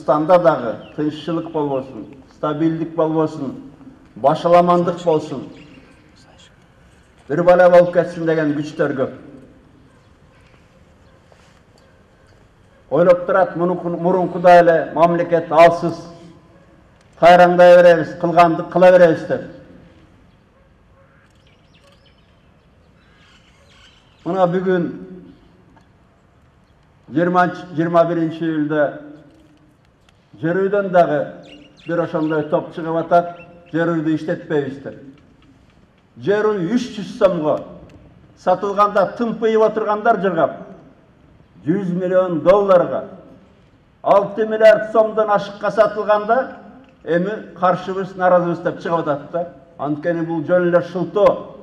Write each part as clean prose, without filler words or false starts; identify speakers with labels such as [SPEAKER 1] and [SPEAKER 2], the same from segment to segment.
[SPEAKER 1] Кыргызстанда дагы тынччылык болбосун, стабилдик болбосун, башаламандык болсун, bir bala болуп кетсин деген күчтөр көп. Ойлоп турат, мурункудай эле мамлекет алсыз кайраңдай беребиз, кылгандык кыла беребиз деп. Мына бүгүн 21 июлда Жерүйдөн дагы бир ошондой топ чыгып атат, Жерүйдү иштетпейбиз. Жерүй 300 сомго сатылганда тымпыйып отургандар жыргап, 100 миллион долларга 6 миллиард сомдон ашыкка сатылганда эми каршыбыз, наразыбыз деп чыгып атат да. Анткени бул жөн эле шылтоо.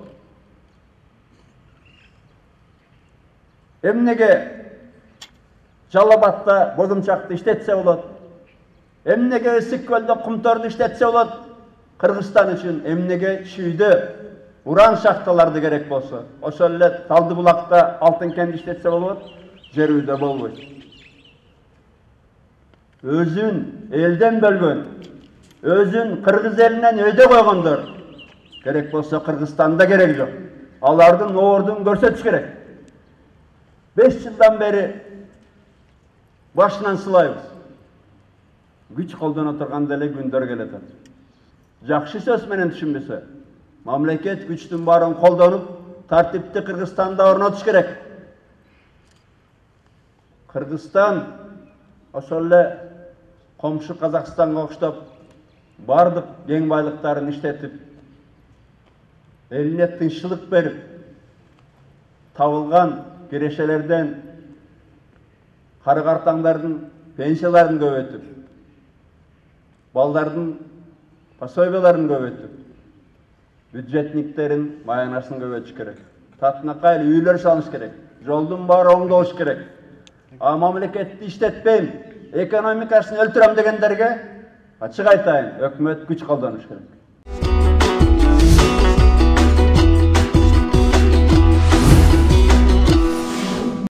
[SPEAKER 1] Эмнеге Жалал Абадта бозумчакты иштетсе болот? Эмнеге Ысык көлдө кумторду иштетсе болот? Кыргызстан үчүн эмнеге Чүйдө уран шахталарды керек болсо, ошол эле Талдыбулакта алтын кенди иштетсе болот, Жерүйдө болбойт. Өзүн элден бөлгөн, өзүн кыргыз элинен өйдө койгондор керек болсо Кыргызстанда керек жок. Алардын ордун көрсөтүш керек. 5 жылдан бери башынан сылайбыз. Güç колдоно турган деле күндөр келет. Жакшы сөз менен түшүнбөсө, мамлекет күчтүн баарын колдонуп, тартипти Кыргызстанда орнотуш керек. Кыргызстан ошол эле комшу Казакстанга окшоп бардык кең байлыктарын иштетип, элине тынччылык берип, табылган кирешелерден кары-картаңдардын пенсияларын көбөйтүп, балдардын пособияларын көбөйтүп, бюджетниктерин маянасын көбөйтүш керек. Татынакай үйлөр салыш керек. Жолдун баары оңдолуш керек. А мамлекетти иштетпейм, экономикасын өлтүрөм дегендерге ачык айтайын, өкмөт күч колдонуш керек.